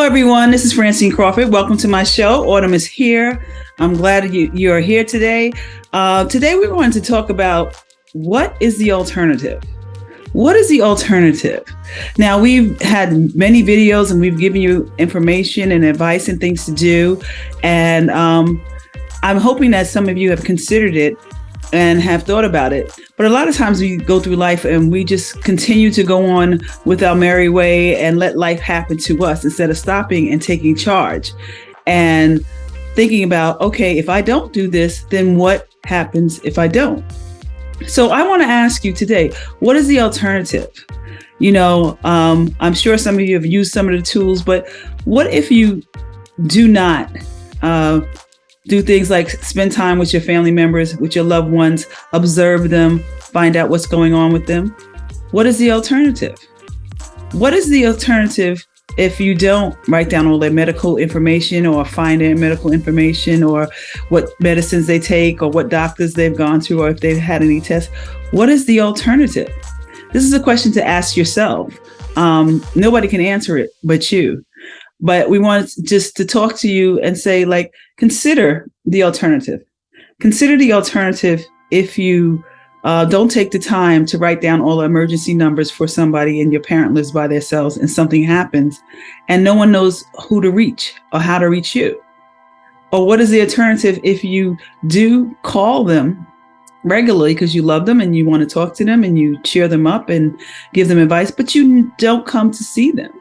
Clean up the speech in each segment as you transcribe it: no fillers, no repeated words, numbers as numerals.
everyone. This is Francine Crawford. Welcome to my show. Autumn is here. I'm glad you are here today. Today, we're going to talk about what is the alternative? What is the alternative? Now, we've had many videos and we've given you information and advice and things to do. And I'm hoping that some of you have considered it and have thought about it. But a lot of times we go through life and we just continue to go on with our merry way and let life happen to us instead of stopping and taking charge and thinking about, okay, if I don't do this, then what happens if I don't? So I want to ask you today, what is the alternative? I'm sure some of you have used some of the tools, but what if you do not do things like spend time with your family members, with your loved ones, observe them, find out what's going on with them? What is the alternative? What is the alternative if you don't write down all their medical information or find their medical information or what medicines they take or what doctors they've gone to or if they've had any tests? What is the alternative? This is a question to ask yourself. Nobody can answer it but you. But we want just to talk to you and say, consider the alternative. Consider the alternative if you don't take the time to write down all the emergency numbers for somebody and your parent lives by themselves and something happens and no one knows who to reach or how to reach you. Or what is the alternative if you do call them regularly because you love them and you want to talk to them and you cheer them up and give them advice, but you don't come to see them?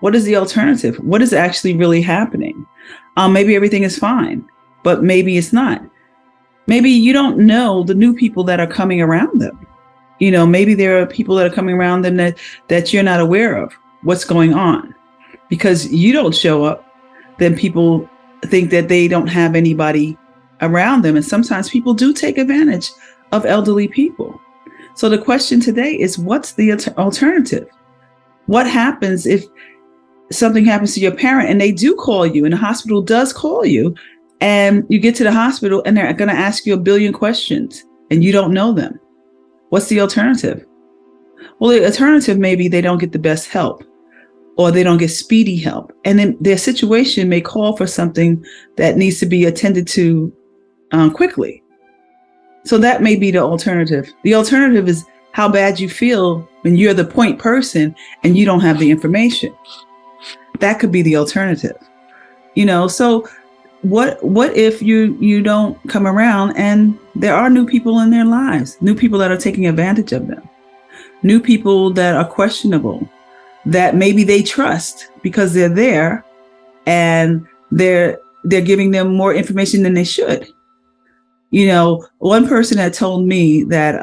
What is the alternative? What is actually really happening? Maybe everything is fine, but maybe it's not. Maybe you don't know the new people that are coming around them. Maybe there are people that are coming around them that you're not aware of what's going on. Because you don't show up, then people think that they don't have anybody around them. And sometimes people do take advantage of elderly people. So the question today is, what's the alternative? What happens if something happens to your parent and they do call you and the hospital does call you and you get to the hospital and they're going to ask you a billion questions and you don't know them? What's the alternative? Well, the alternative may be they don't get the best help or they don't get speedy help. And then their situation may call for something that needs to be attended to quickly. So that may be the alternative. The alternative is how bad you feel when you're the point person and you don't have the information. That could be the alternative. So what if you don't come around and there are new people in their lives, new people that are taking advantage of them, new people that are questionable, that maybe they trust because they're there and they're giving them more information than they should. One person had told me that,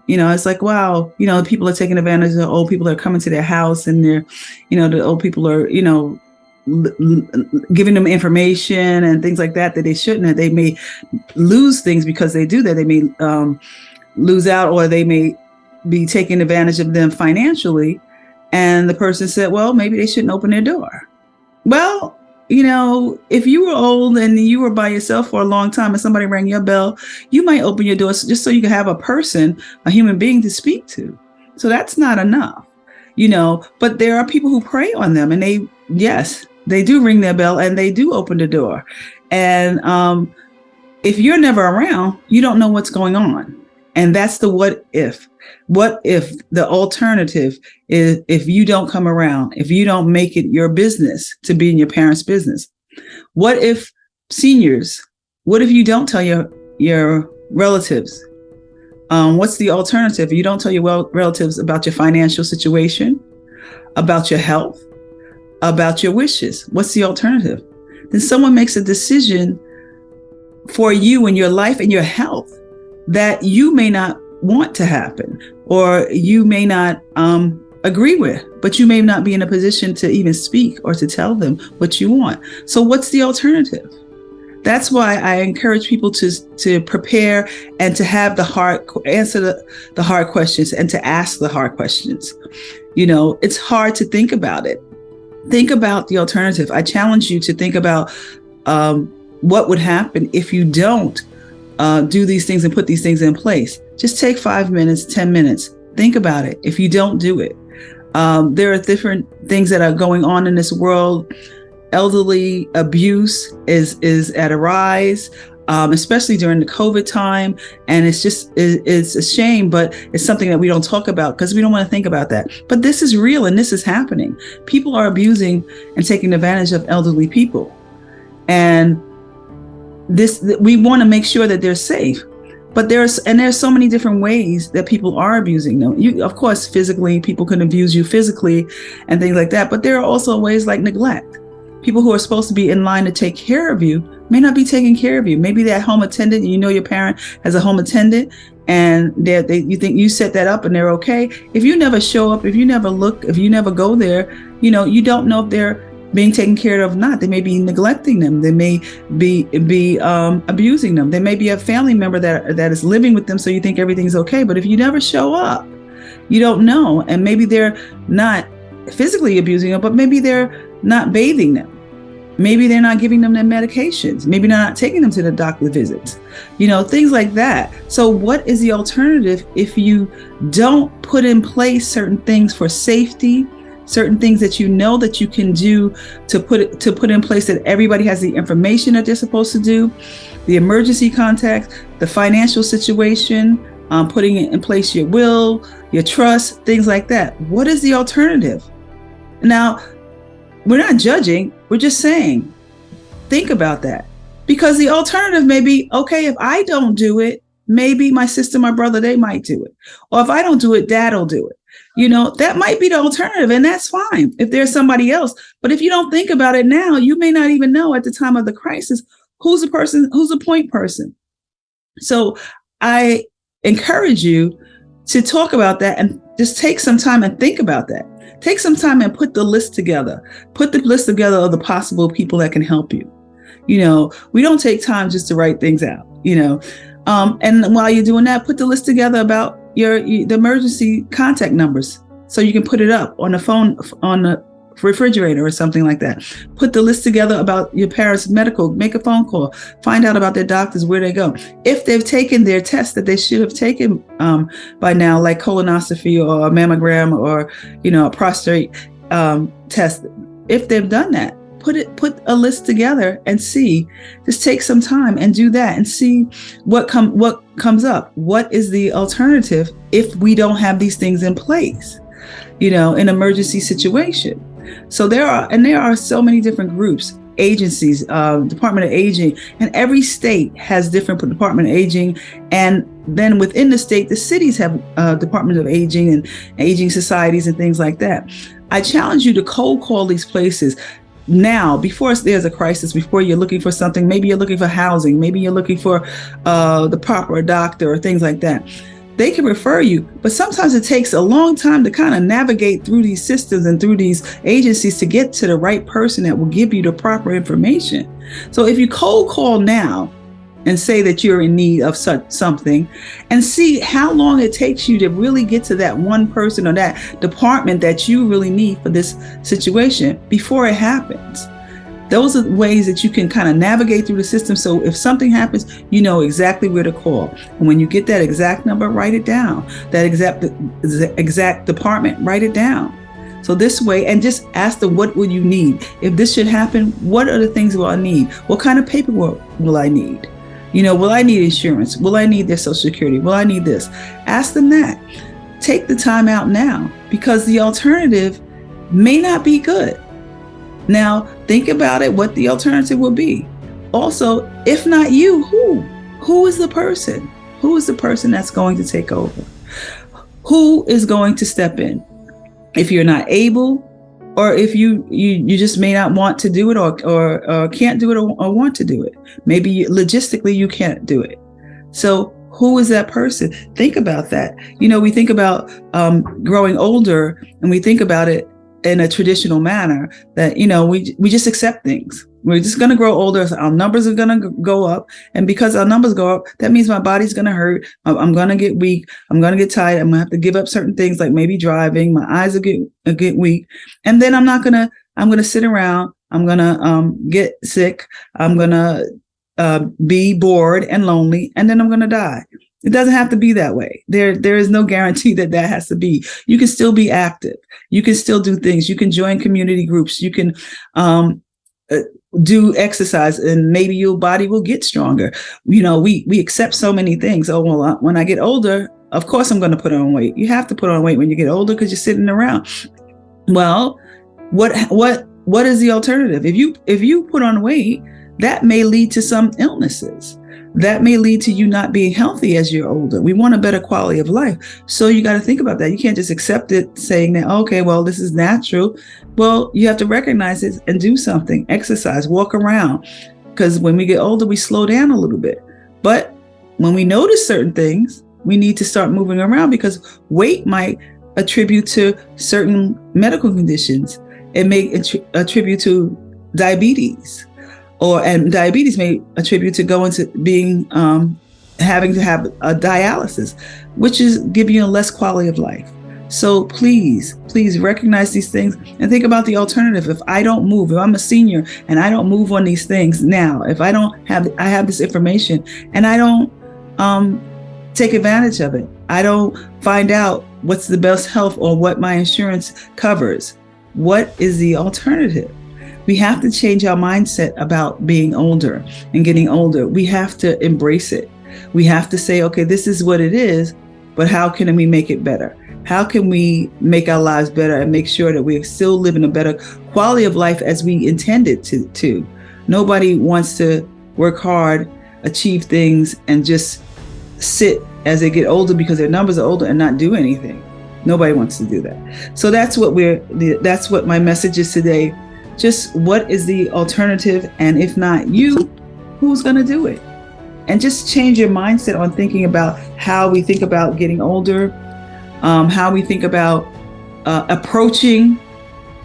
it's like, wow, people are taking advantage of old people that are coming to their house and they're, the old people are, giving them information and things like that they shouldn't have. They may lose things because they do that. They may lose out or they may be taking advantage of them financially. And the person said, well, maybe they shouldn't open their door. Well, if you were old and you were by yourself for a long time and somebody rang your bell, you might open your door just so you can have a person, a human being to speak to. So that's not enough, but there are people who prey on them and they do ring their bell and they do open the door. And if you're never around, you don't know what's going on. And that's the what if. What if the alternative is if you don't come around, if you don't make it your business to be in your parents' business? What if seniors? What if you don't tell your relatives? What's the alternative? You don't tell your relatives about your financial situation, about your health, about your wishes. What's the alternative? Then someone makes a decision for you and your life and your health that you may not want to happen or you may not agree with, but you may not be in a position to even speak or to tell them what you want. So what's the alternative? That's why I encourage people to prepare and to have answer the hard questions and to ask the hard questions. It's hard to think about it. Think about the alternative. I challenge you to think about what would happen if you don't do these things and put these things in place. Just take 5 minutes, 10 minutes. Think about it. If you don't do it, There are different things that are going on in this world. Elderly abuse is at a rise, especially during the COVID time. And it's a shame, but it's something that we don't talk about because we don't want to think about that. But this is real and this is happening. People are abusing and taking advantage of elderly people. And we want to make sure that they're safe. But there's so many different ways that people are abusing them. Of course, physically, people can abuse you physically and things like that. But there are also ways like neglect. People who are supposed to be in line to take care of you may not be taking care of you. Maybe that home attendant, your parent has a home attendant and you think you set that up and they're okay. If you never show up, if you never look, if you never go there, you don't know if they're being taken care of or not. They may be neglecting them. They may be abusing them. There may be a family member that is living with them, so you think everything's okay. But if you never show up, you don't know. And maybe they're not physically abusing them, but maybe they're not bathing them. Maybe they're not giving them their medications. Maybe they're not taking them to the doctor visits, things like that. So what is the alternative if you don't put in place certain things for safety, certain things that that you can do to put in place that everybody has the information that they're supposed to do, the emergency contacts, the financial situation, putting in place your will, your trust, things like that. What is the alternative? Now, we're not judging, we're just saying, think about that. Because the alternative may be, okay, if I don't do it, maybe my sister, my brother, they might do it. Or if I don't do it, dad will do it. That might be the alternative, and that's fine if there's somebody else. But if you don't think about it now, you may not even know at the time of the crisis who's the point person. So I encourage you to talk about that and just take some time and think about that. Take some time and put the list together. Put the list together of the possible people that can help you. We don't take time just to write things out, and while you're doing that, put the list together about the emergency contact numbers so you can put it up on the phone, on the refrigerator or something like that. Put the list together about your parents' medical, make a phone call, find out about their doctors, where they go. If they've taken their tests that they should have taken by now, like colonoscopy or a mammogram or, a prostate test, if they've done that, put a list together and see, just take some time and do that and see what comes up. What is the alternative if we don't have these things in place, in emergency situation? So there are so many different groups, agencies, Department of Aging, and every state has different Department of Aging. And then within the state, the cities have Department of Aging and aging societies and things like that. I challenge you to cold call these places now, before there's a crisis, before you're looking for something. Maybe you're looking for housing, maybe you're looking for the proper doctor or things like that. They can refer you, but sometimes it takes a long time to kind of navigate through these systems and through these agencies to get to the right person that will give you the proper information. So if you cold call now and say that you're in need of something, and see how long it takes you to really get to that one person or that department that you really need for this situation before it happens. Those are ways that you can kind of navigate through the system. So if something happens, you know exactly where to call. And when you get that exact number, write it down. That exact department, write it down. So this way, and just ask them, what will you need? If this should happen, what are the things will I need? What kind of paperwork will I need? Will I need insurance? Will I need their Social Security? Will I need this? Ask them that. Take the time out now, because the alternative may not be good. Now, think about it, what the alternative will be. Also, if not you, who? Who is the person? Who is the person that's going to take over? Who is going to step in? If you're not able, or if you just may not want to do it or can't do it or want to do it. Maybe logistically you can't do it. So who is that person? Think about that. We think about growing older, and we think about it in a traditional manner that, we just accept things. We're just going to grow older. So our numbers are going to go up. And because our numbers go up, that means my body's going to hurt. I'm going to get weak. I'm going to get tired. I'm going to have to give up certain things like maybe driving. My eyes will get weak. And then I'm going to sit around. I'm going to get sick. I'm going to be bored and lonely. And then I'm going to die. It doesn't have to be that way. There is no guarantee that has to be. You can still be active. You can still do things. You can join community groups. You can do exercise, and maybe your body will get stronger. We accept so many things. Oh, well, when I get older, of course I'm going to put on weight. You have to put on weight when you get older because you're sitting around. Well, what is the alternative? If you put on weight, that may lead to some illnesses. That may lead to you not being healthy as you're older. We want a better quality of life. So you got to think about that. You can't just accept it saying that, okay, well, this is natural. Well, you have to recognize it and do something. Exercise, walk around. Because when we get older, we slow down a little bit. But when we notice certain things, we need to start moving around, because weight might attribute to certain medical conditions. It may attribute to diabetes. And diabetes may attribute to going to being having to have a dialysis, which is giving you a less quality of life. So please recognize these things and think about the alternative. If I don't move, if I'm a senior and I don't move on these things now, if I have this information and I don't take advantage of it, I don't find out what's the best health or what my insurance covers, what is the alternative? We have to change our mindset about being older and getting older. We have to embrace it. We have to say, okay, this is what it is, but how can we make it better? How can we make our lives better and make sure that we're still living a better quality of life as we intended to? Nobody wants to work hard, achieve things, and just sit as they get older because their numbers are older and not do anything. Nobody wants to do that. So that's what my message is today. Just what is the alternative? And if not you, who's going to do it? And just change your mindset on thinking about how we think about getting older, how we think about approaching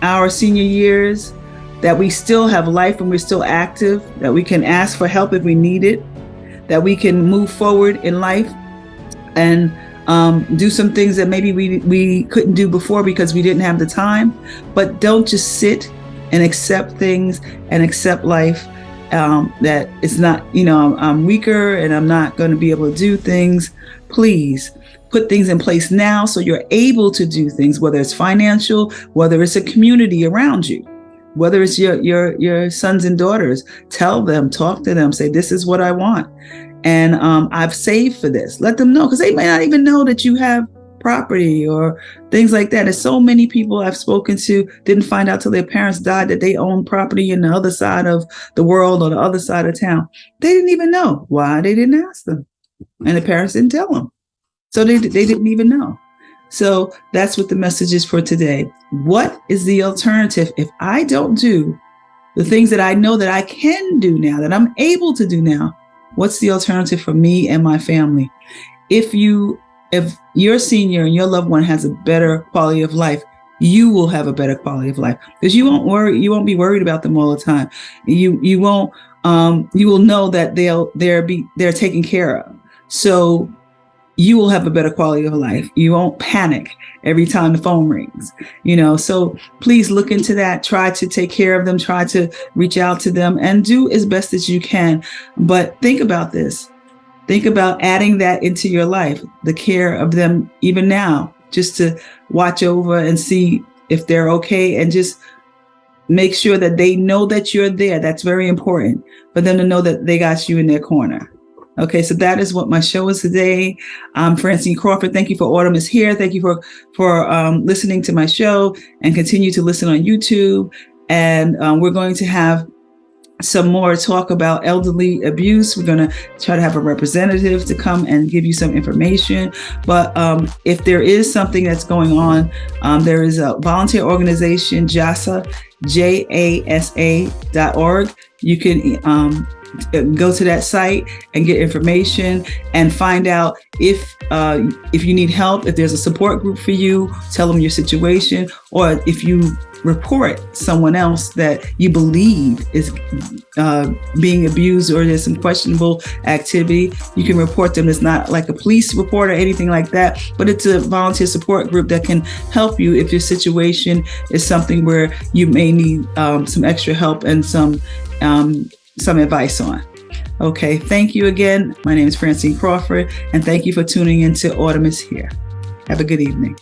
our senior years, that we still have life and we're still active, that we can ask for help if we need it, that we can move forward in life and do some things that maybe we couldn't do before because we didn't have the time. But don't just sit and accept things and accept life, that it's not, I'm weaker and I'm not going to be able to do things. Please put things in place now so you're able to do things, whether it's financial, whether it's a community around you, whether it's your sons and daughters. Tell them, talk to them, say, this is what I want. And I've saved for this. Let them know, because they may not even know that you have property or things like that. There's so many people I've spoken to didn't find out till their parents died that they own property in the other side of the world or the other side of town. They didn't even know. Why? They didn't ask them. And the parents didn't tell them. So they didn't even know. So that's what the message is for today. What is the alternative if I don't do the things that I know that I can do now, that I'm able to do now? What's the alternative for me and my family? If you're senior and your loved one has a better quality of life, you will have a better quality of life, because you won't be worried about them all the time. You will know that they're taken care of. So you will have a better quality of life. You won't panic every time the phone rings, so please look into that. Try to take care of them, try to reach out to them and do as best as you can. But think about this. Think about adding that into your life, the care of them even now, just to watch over and see if they're okay, and just make sure that they know that you're there. That's very important for them to know that they got you in their corner. Okay, so that is what my show is today. I'm Francine Crawford. Thank you for Autumn is Here. Thank you for listening to my show, and continue to listen on YouTube. And we're going to have some more talk about elderly abuse. We're going to try to have a representative to come and give you some information. But if there is something that's going on, there is a volunteer organization, JASA, JASA.org. You can go to that site and get information and find out if you need help, if there's a support group for you. Tell them your situation, or if you report someone else that you believe is being abused or there's some questionable activity, you can report them. It's not like a police report or anything like that, but it's a volunteer support group that can help you if your situation is something where you may need some extra help and some advice on. Okay, thank you again. My name is Francine Crawford, and thank you for tuning in to Autumn is Here. Have a good evening.